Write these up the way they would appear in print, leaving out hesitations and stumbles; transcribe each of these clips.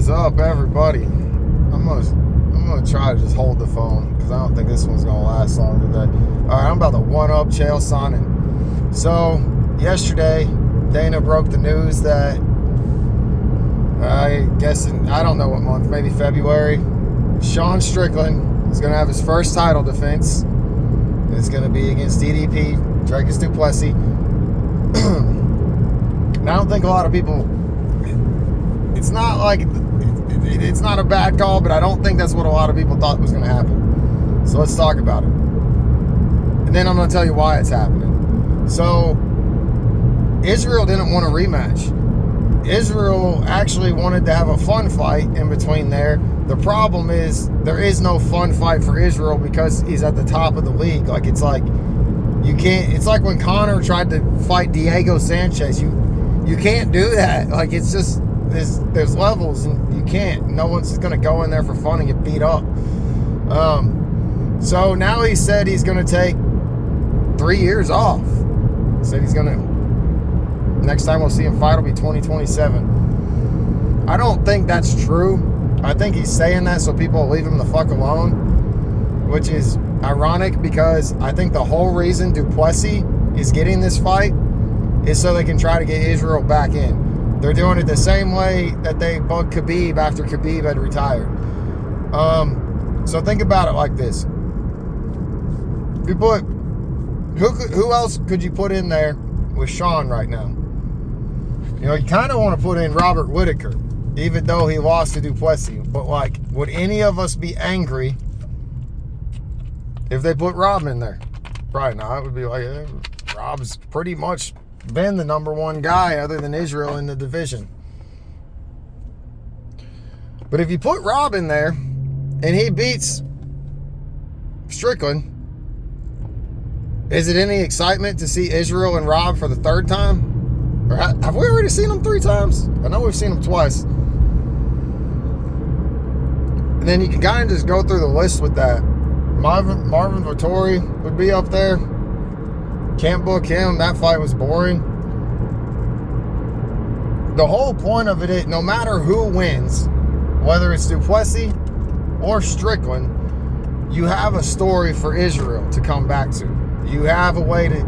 is up, everybody? I'm gonna try to just hold the phone because I don't think this one's gonna last long today. All right, I'm about to one-up Chael Sonnen. So yesterday, Dana broke the news that I guess I don't know what month, maybe February, Sean Strickland is gonna have his first title defense. It's gonna be against DDP, Dricus du Plessis. And I don't think a lot of people. It's not like it's not a bad call, but I don't think that's what a lot of people thought was going to happen. So let's talk about it. And then I'm going to tell you why it's happening. So Israel didn't want a rematch. Israel actually wanted to have a fun fight in between there. The problem is there is no fun fight for Israel because he's at the top of the league. Like it's like you can't. It's like when Conor tried to fight Diego Sanchez. You can't do that. Like it's just. There's levels and you can't. No one's going to go in there for fun and get beat up. So now he said he's going to take 3 years off. He said he's going to. Next time we'll see him fight will be 2027. I don't think that's true. I think he's saying that so people will leave him the fuck alone, which is ironic because I think the whole reason du Plessis is getting this fight is so they can try to get Israel back in. They're doing it the same way that they bugged Khabib after Khabib had retired. So think about it like this. If you put who else could you put in there with Sean right now? You know, you kind of want to put in Robert Whittaker, even though he lost to du Plessis. But like, would any of us be angry if they put Rob in there? Probably not. It would be like, Rob's pretty much been the number one guy other than Israel in the division. But if you put Rob in there and he beats Strickland, is it any excitement to see Israel and Rob for the third time? Or have we already seen them 3 times? I know we've seen them twice. And then you can kind of just go through the list with that. Marvin Vettori would be up there. Can't book him. That fight was boring. The whole point of it is, no matter who wins, whether it's du Plessis or Strickland, you have a story for Israel to come back to. You have a way to...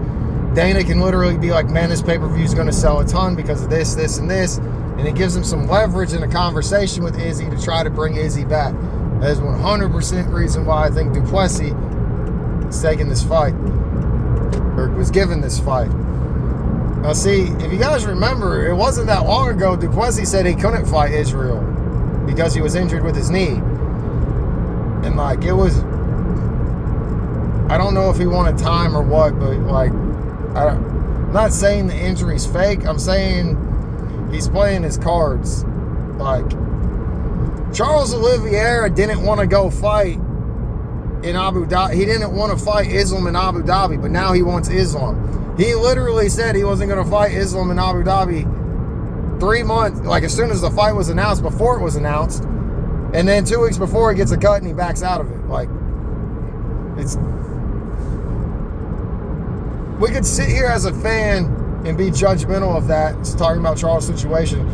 Dana can literally be like, man, this pay-per-view is going to sell a ton because of this, this, and this. And it gives him some leverage in a conversation with Izzy to try to bring Izzy back. That is 100% reason why I think du Plessis is taking this fight. Or was given this fight. Now see, if you guys remember, it wasn't that long ago du Plessis said he couldn't fight Israel because he was injured with his knee. And like, it was, I don't know if he wanted time or what, but like, I'm not saying the injury's fake. I'm saying he's playing his cards. Like, Charles Oliveira didn't want to go fight in Abu Dhabi. He didn't want to fight Islam in Abu Dhabi, but now he wants Islam. He literally said he wasn't going to fight Islam in Abu Dhabi 3 months, like as soon as the fight was announced, before it was announced, and then 2 weeks before he gets a cut and he backs out of it. Like, it's... We could sit here as a fan and be judgmental of that, it's talking about Charles' situation.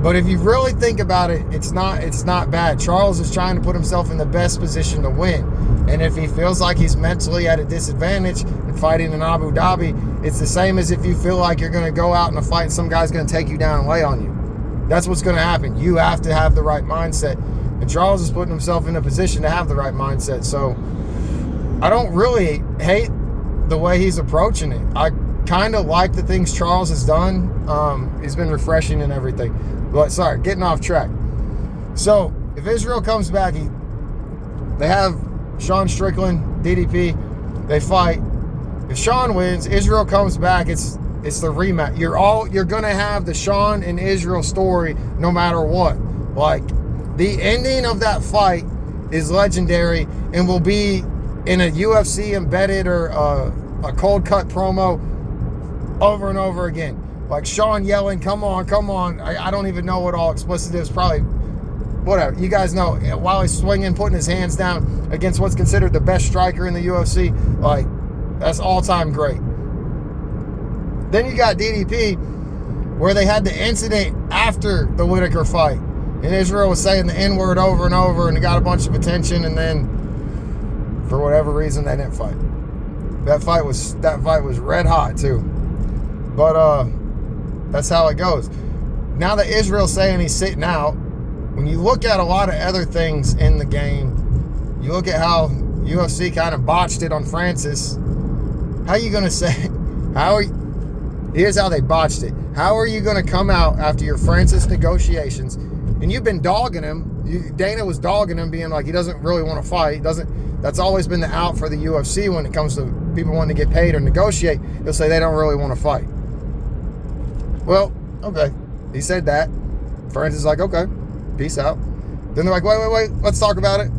But if you really think about it, it's not bad. Charles is trying to put himself in the best position to win. And if he feels like he's mentally at a disadvantage in fighting in Abu Dhabi, it's the same as if you feel like you're going to go out in a fight and some guy's going to take you down and lay on you. That's what's going to happen. You have to have the right mindset. And Charles is putting himself in a position to have the right mindset. So I don't really hate the way he's approaching it. I kind of like the things Charles has done. He's been refreshing and everything. But sorry, getting off track. So if Israel comes back, they have Sean Strickland, DDP, they fight. If Sean wins, Israel comes back, it's the rematch. You're gonna have the Sean and Israel story no matter what. Like, the ending of that fight is legendary and will be in a UFC embedded or a cold cut promo over and over again. Like Sean yelling, come on, come on. I don't even know what all explicit is. Probably, whatever. You guys know, while he's swinging, putting his hands down against what's considered the best striker in the UFC. Like, that's all-time great. Then you got DDP, where they had the incident after the Whittaker fight. And Israel was saying the N-word over and over, and it got a bunch of attention, and then for whatever reason they didn't fight. That fight was red hot too. But that's how it goes. Now that Israel's saying he's sitting out, when you look at a lot of other things in the game, you look at how UFC kind of botched it on Francis. How are you going to say, here's how they botched it. How are you going to come out after your Francis negotiations, and you've been dogging him, Dana was dogging him, being like he doesn't really want to fight, that's always been the out for the UFC when it comes to people wanting to get paid or negotiate. He'll say they don't really want to fight. Well, okay, he said that. Francis is like, okay, peace out. Then they're like, wait, let's talk about it.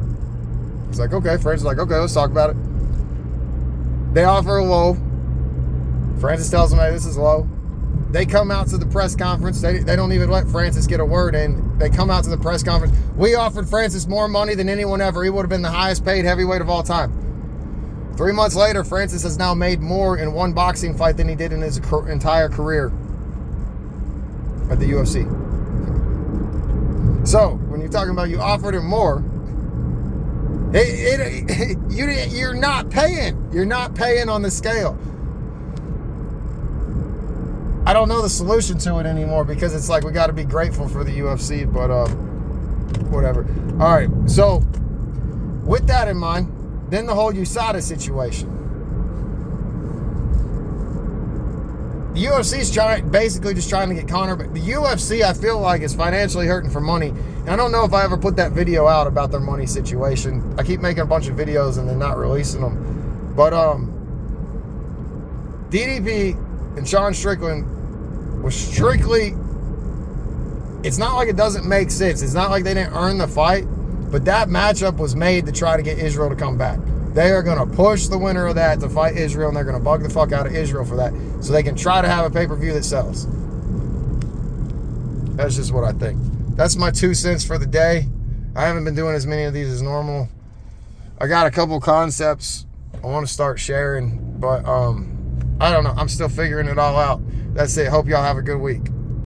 He's like, okay. Francis is like, okay, let's talk about it. They offer a low. Francis tells them, hey, this is low. They come out to the press conference. They don't even let Francis get a word in. They come out to the press conference. We offered Francis more money than anyone ever. He would have been the highest paid heavyweight of all time. 3 months later, Francis has now made more in one boxing fight than he did in his entire career at the UFC. So, when you're talking about you offered him more, you're not paying. You're not paying on the scale. I don't know the solution to it anymore, because it's like we got to be grateful for the UFC, but whatever. All right, so with that in mind, then the whole USADA situation. The UFC is basically just trying to get Conor, but the UFC, I feel like, is financially hurting for money. And I don't know if I ever put that video out about their money situation. I keep making a bunch of videos and then not releasing them. But DDP and Sean Strickland was strictly, it's not like it doesn't make sense. It's not like they didn't earn the fight, but that matchup was made to try to get Israel to come back. They are going to push the winner of that to fight Israel, and they're going to bug the fuck out of Israel for that, so they can try to have a pay-per-view that sells. That's just what I think. That's my 2 cents for the day. I haven't been doing as many of these as normal. I got a couple concepts I want to start sharing, but I don't know. I'm still figuring it all out. That's it. Hope y'all have a good week.